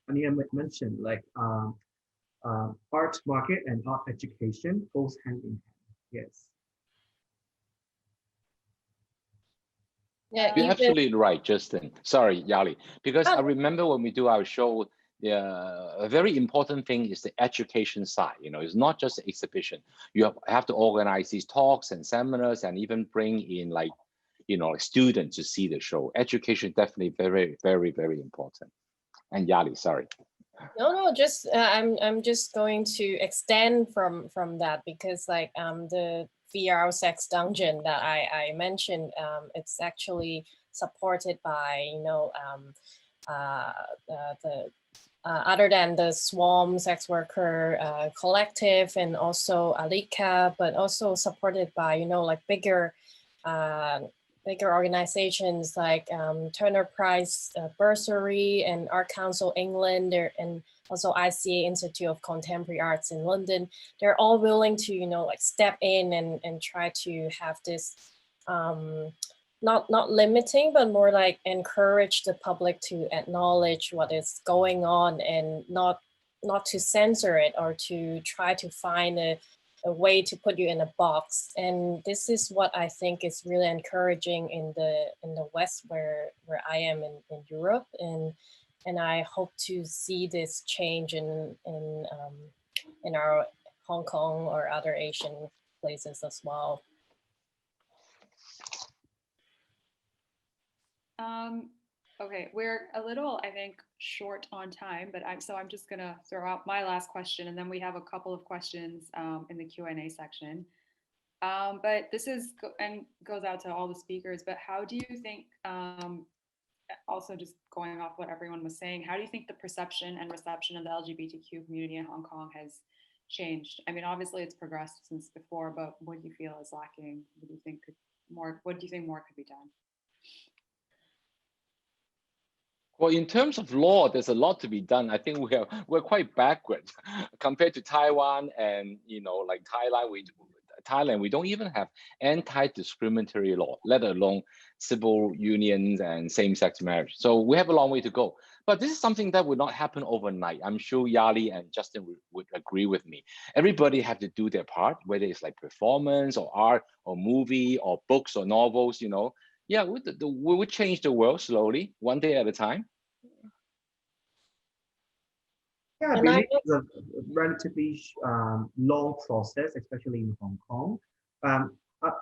Ania mentioned, like art market and art education goes hand in hand. Yes. Yeah, You're absolutely right, Justin. Sorry, Yarlee, because I remember when we do our show, a very important thing is the education side. It's not just the exhibition. You have to organize these talks and seminars and even bring in like, students to see the show. Education definitely very, very, very important. And Yarlee, sorry. No, just I'm just going to extend from that, because like the VR sex dungeon that I mentioned, it's actually supported by other than the Swarm sex worker collective and also Alika, but also supported by like bigger organizations like Turner Prize Bursary and Art Council England, and also ICA Institute of Contemporary Arts in London. They're all willing to like step in and try to have this not limiting, but more like encourage the public to acknowledge what is going on and not to censor it or to try to find a way to put you in a box. And this is what I think is really encouraging in the West, where I am in Europe, and I hope to see this change in our Hong Kong or other Asian places as well. Okay, we're a little, I think, short on time, but I'm just gonna throw out my last question, and then we have a couple of questions in the Q&A section. But this goes out to all the speakers. But how do you think, also just going off what everyone was saying, how do you think the perception and reception of the LGBTQ community in Hong Kong has changed? I mean, obviously it's progressed since before, but what do you feel is lacking? What do you think more could be done? Well, in terms of law, there's a lot to be done. I think we're quite backward compared to Taiwan and like Thailand. We don't even have anti-discriminatory law, let alone civil unions and same-sex marriage. So we have a long way to go. But this is something that would not happen overnight. I'm sure Yarlee and Justin would agree with me. Everybody have to do their part, whether it's like performance or art or movie or books or novels. Yeah, we would change the world slowly, one day at a time. Yeah, I believe it's a relatively long process, especially in Hong Kong.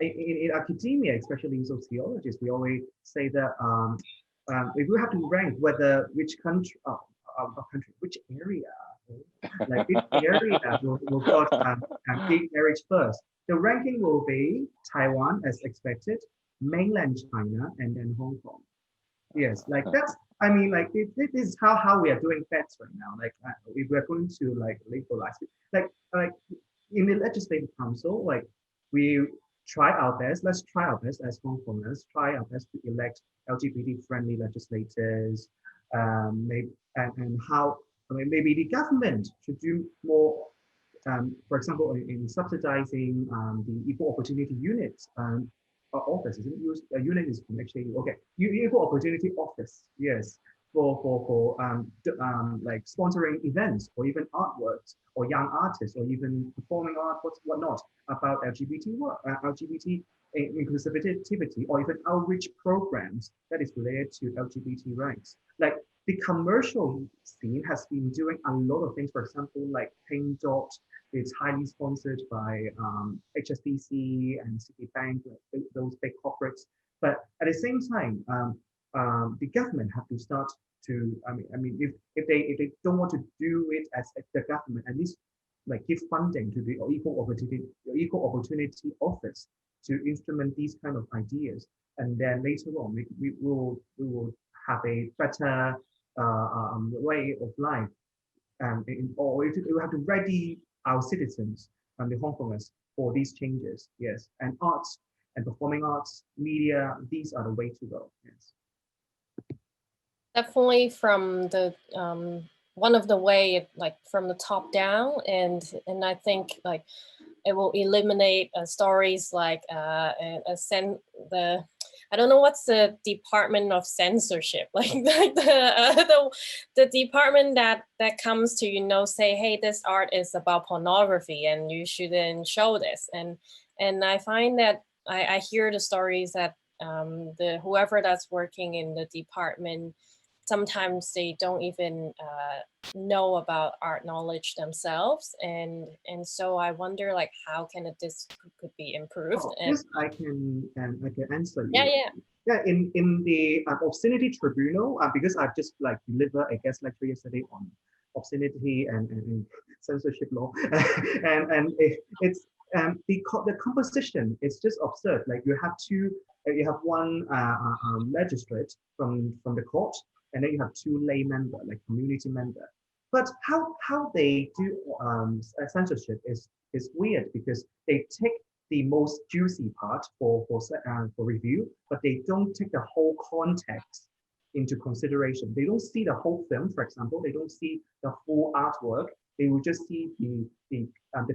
In academia, especially in sociologists, we always say that if we have to rank whether which country, which area, like which area will got gay marriage first, the ranking will be Taiwan as expected, mainland China, and then Hong Kong. Yes, like that's, I mean, like this is how we are doing facts right now. Like if we're going to like legalize it, like in the legislative council, like we try our best. Let's try our best as Hong Kongers. Try our best to elect LGBT-friendly legislators. Maybe and how, I mean, maybe the government should do more. For example, in subsidizing the equal opportunity units. Office, isn't it? Unit is actually okay. Equal opportunity office, yes. like sponsoring events or even artworks or young artists or even performing art, whatnot about LGBT work, LGBT inclusivity, or even outreach programs that is related to LGBT rights. Like the commercial scene has been doing a lot of things. For example, like Ting, it's highly sponsored by HSBC and Citibank, like those big corporates. But at the same time, the government have to start to. I mean, if they don't want to do it as the government, at least like give funding to the equal opportunity office to instrument these kind of ideas, and then later on we will have a better way of life, or we have to ready our citizens and the Hong Kongers for these changes. Yes, and arts and performing arts, media, these are the way to go. Yes. Definitely from the one of the way, like from the top down, and I think like it will eliminate stories like I don't know what's the department of censorship, like the department that comes to, you know, say, hey, this art is about pornography and you shouldn't show this, and I find that I hear the stories that the whoever that's working in the department, sometimes they don't even know about art knowledge themselves, and so I wonder like how can this could be improved. Oh, and yes, I can answer you. Yeah. In the obscenity tribunal, because I've just like delivered a guest lecture yesterday on obscenity and censorship law, and it's the composition is just absurd. Like you have one magistrate from the court, and then you have two lay member, like community member. But how they do censorship is weird, because they take the most juicy part for review, but they don't take the whole context into consideration. They don't see the whole film, for example. They don't see the full artwork. They will just see the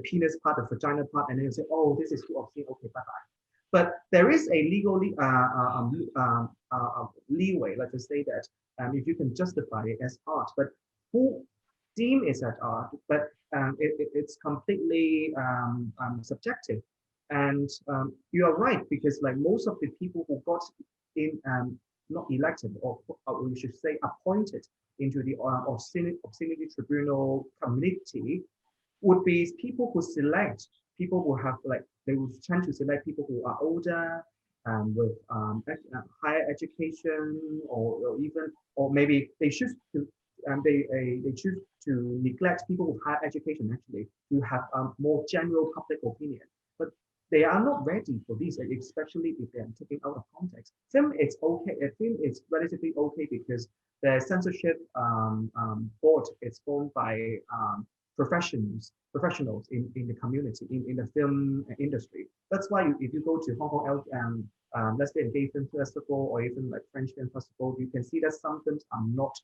penis part, the vagina part, and then you say, oh, this is too obscene. Okay, bye bye. But there is a legally leeway, let's just say that if you can justify it as art, but who deem it as art? But it's completely subjective. And you are right, because like most of the people who got in, not elected, or we should say appointed into the obscenity tribunal committee, would be people who select people who have like, they would tend to select people who are older, with higher education, or maybe they choose to they choose to neglect people with higher education, actually, to have more general public opinion. But they are not ready for this, especially if they are taken out of context. Film, it's okay. I think it's relatively okay, because the censorship board is formed by professionals in the community, in the film industry. That's why if you go to Hong Kong, let's say a gay film festival, or even like French film festival, you can see that some films are not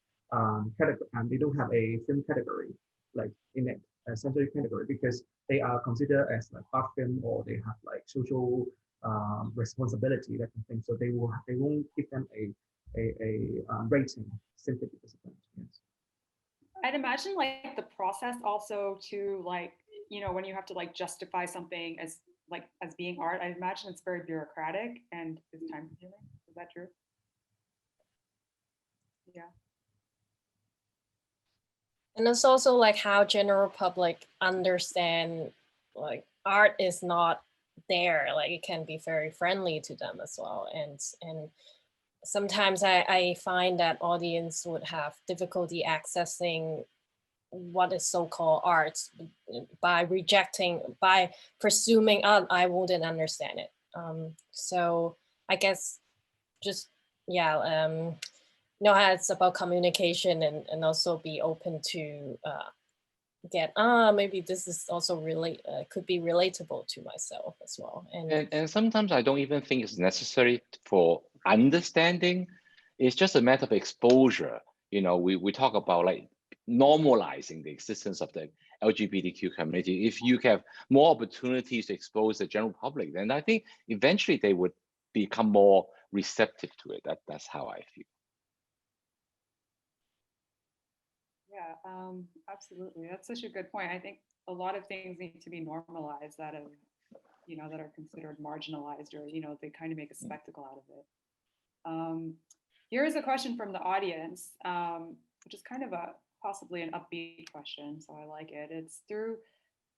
they don't have a film category, like in a censorship category, because they are considered as like art film, or they have like social responsibility, that kind of thing. So they won't give them a rating simply because of that. Yes. I'd imagine like the process also to like, you know, when you have to like justify something as being art, I imagine it's very bureaucratic and it's time consuming. Is that true? Yeah. And it's also like how general public understand like art is not there, like it can be very friendly to them as well. And sometimes I find that audience would have difficulty accessing what is so-called art by presuming, oh, I wouldn't understand it. So I guess just, yeah, know how it's about communication, and also be open to get, maybe this is also could be relatable to myself as well. And sometimes I don't even think it's necessary for understanding. It's just a matter of exposure. You know, we talk about like normalizing the existence of the LGBTQ community. If you have more opportunities to expose the general public, then I think eventually they would become more receptive to it. That's how I feel. Yeah, absolutely. That's such a good point. I think a lot of things need to be normalized that have, that are considered marginalized, or, they kind of make a spectacle out of it. Here's a question from the audience, which is kind of possibly an upbeat question, so I like it. It's through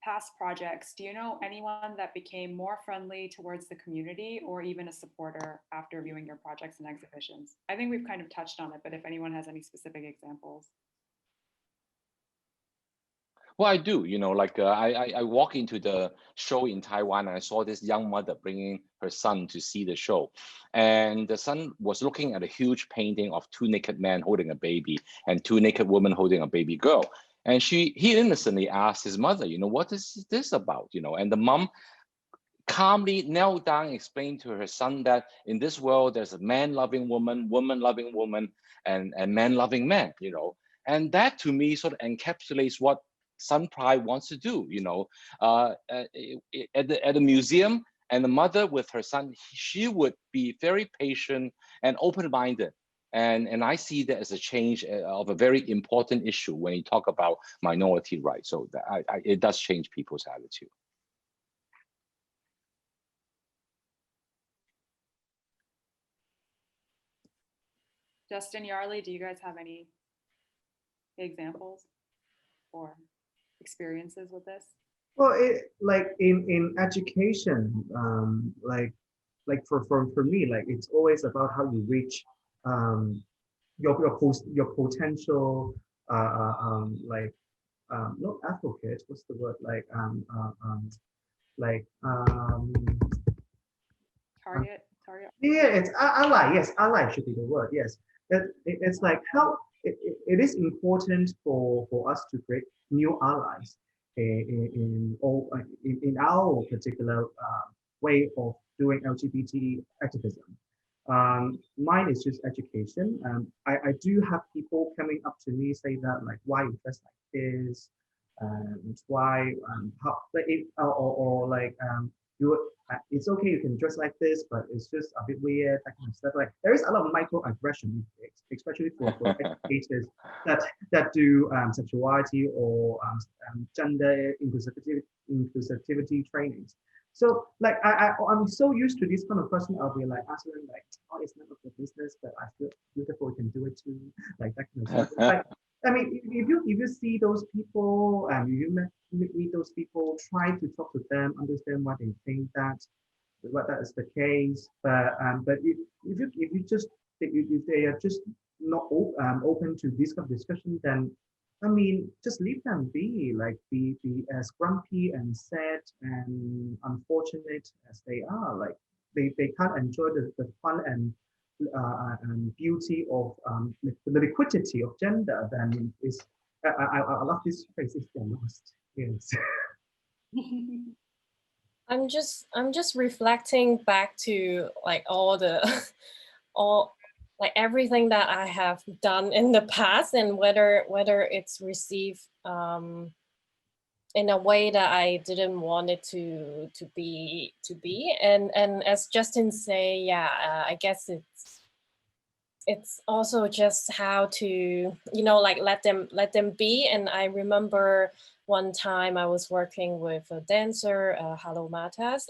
past projects, do you know anyone that became more friendly towards the community or even a supporter after viewing your projects and exhibitions? I think we've kind of touched on it, but if anyone has any specific examples. Well, I do, I walk into the show in Taiwan and I saw this young mother bringing her son to see the show. And the son was looking at a huge painting of two naked men holding a baby and two naked women holding a baby girl. And he innocently asked his mother, what is this about? And the mom calmly knelt down and explained to her son that in this world, there's a man loving woman, woman loving woman, and man loving man, And that to me sort of encapsulates what Sunpride wants to do, at the museum, and the mother with her son, she would be very patient and open-minded. And I see that as a change of a very important issue when you talk about minority rights. So that it does change people's attitude. Justin, Yarley, do you guys have any examples or experiences with this? Well, like in education, like for me, like it's always about how you reach your potential not advocate, what's the word, Target. Yeah, it's ally. Yes, ally should be the word. Yes, it's like how it is important for us to create new allies in our particular way of doing LGBT activism. Mine is just education. I do have people coming up to me say that, like, why you dress like this, and why how it's okay, you can dress like this, but it's just a bit weird, that kind of stuff. Like, there is a lot of microaggression, especially for educators that do sexuality or gender inclusivity trainings. So like I'm so used to this kind of person. I'll be like asking them like, oh, it's none of your business, but I feel beautiful, you can do it too, like that kind of stuff. Like, I mean, if you see those people, you meet those people, try to talk to them, understand why they think that is the case. But if they are just not open to this kind of discussion, then I mean, just leave them be. Like, be as grumpy and sad and unfortunate as they are. Like, they can't enjoy the fun and beauty of the liquidity of gender. Then is I love this phrase. It's the lost. Yes. I'm just reflecting back to like all like everything that I have done in the past, and whether it's received in a way that I didn't want it to be. And as Justin say, yeah, I guess it's also just how to, like let them be. And I remember one time I was working with a dancer, Hello Matas,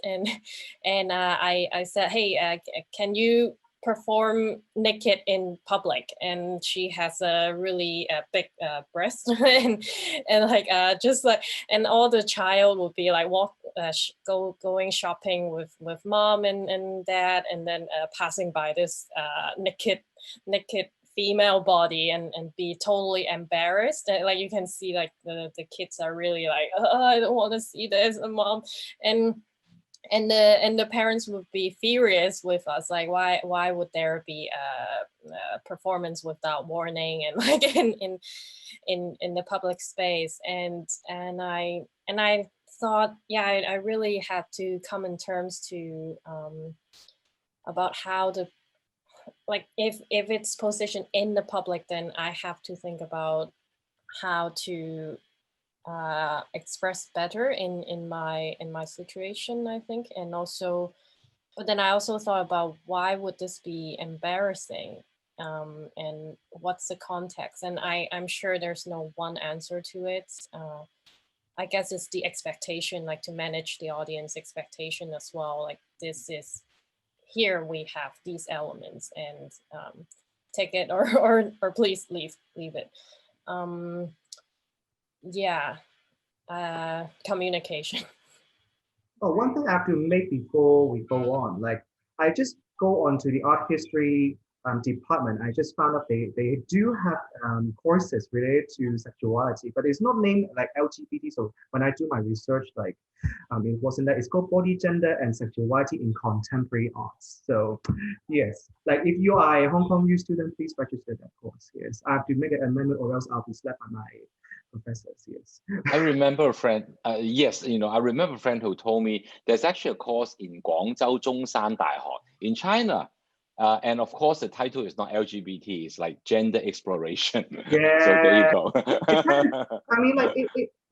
and I said, hey, can you perform naked in public? And she has a really big breast, and like just like, and all the child would be like going shopping with mom and dad, and then passing by this naked female body and be totally embarrassed. And like you can see like the kids are really like, oh, I don't want to see this, mom. And the parents would be furious with us, like why would there be a performance without warning, and like in the public space. And I thought, yeah, I really had to come in terms to about how like if it's positioned in the public, then I have to think about how to express better in my situation, I think. And also, but then I also thought about, why would this be embarrassing? and what's the context? And I'm sure there's no one answer to it. I guess it's the expectation, like to manage the audience expectation as well. Like this is, here we have these elements, and take it or please leave it. Yeah, communication. Oh, one thing I have to make before we go on, like I just go on to the art history department. I just found out they do have courses related to sexuality, but it's not named like LGBT. So when I do my research, like it wasn't that. It's called Body, Gender, and Sexuality in Contemporary Arts. So yes, like if you are a Hong Kong U student, please register that course. Yes, I have to make an amendment, or else I'll be slapped by my professors. Yes. I remember a friend, yes, I remember a friend who told me there's actually a course in Guangzhou Zhongshan Daihao in China. And of course, the title is not LGBT, it's like gender exploration. Yeah. So there you go. I mean, like,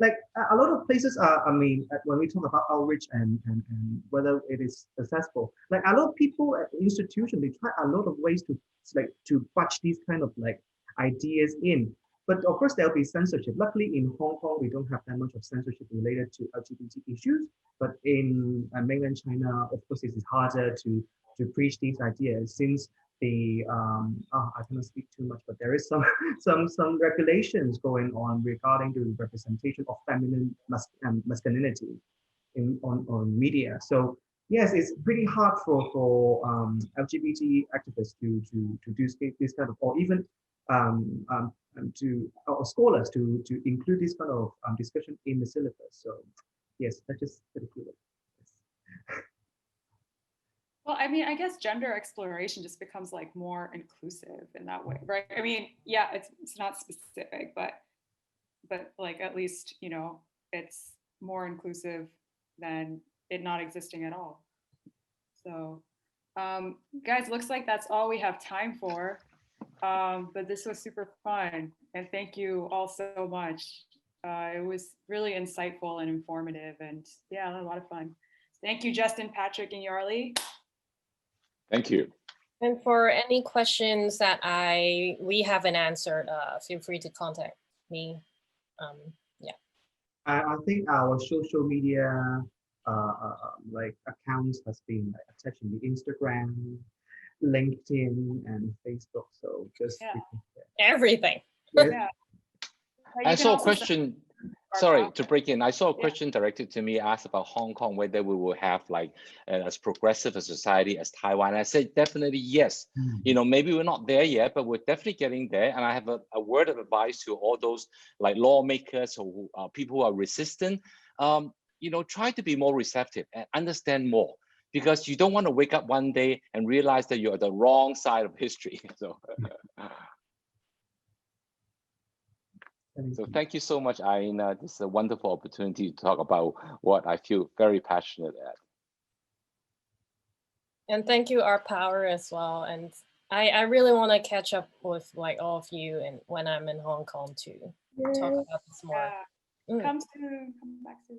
like a lot of places are, I mean, when we talk about outreach and whether it is successful, like a lot of people at the institution, they try a lot of ways to batch these kind of like ideas in. But of course, there'll be censorship. Luckily, in Hong Kong, we don't have that much of censorship related to LGBT issues. But in mainland China, of course, it is harder to preach these ideas since the I cannot speak too much, but there is some regulations going on regarding the representation of feminine masculinity on media. So yes, it's pretty hard for LGBT activists to do this kind of, or even or scholars to include this kind of discussion in the syllabus. So yes, that's just pretty cool. Well, I mean, I guess gender exploration just becomes like more inclusive in that way, right? I mean, yeah, it's not specific, but like at least, it's more inclusive than it not existing at all. So, guys, looks like that's all we have time for. But this was super fun, and thank you all so much. It was really insightful and informative, and yeah, a lot of fun. Thank you, Justin, Patrick, and Yarlee. Thank you. And for any questions that we haven't answered, feel free to contact me. Yeah. I think our social media like accounts has been like attached in the Instagram, LinkedIn, and Facebook. So just everything. Yeah. I saw a question. Sorry to break in. I saw a question directed to me, asked about Hong Kong, whether we will have like as progressive a society as Taiwan. I said definitely yes. Maybe we're not there yet, but we're definitely getting there. And I have a word of advice to all those like lawmakers or people who are resistant. Try to be more receptive and understand more, because you don't want to wake up one day and realize that you're on the wrong side of history. So thank you so much, Aaina. This is a wonderful opportunity to talk about what I feel very passionate at. And thank you, Art Power, as well. And I really want to catch up with like all of you and when I'm in Hong Kong to talk about this more. Come soon, come back soon.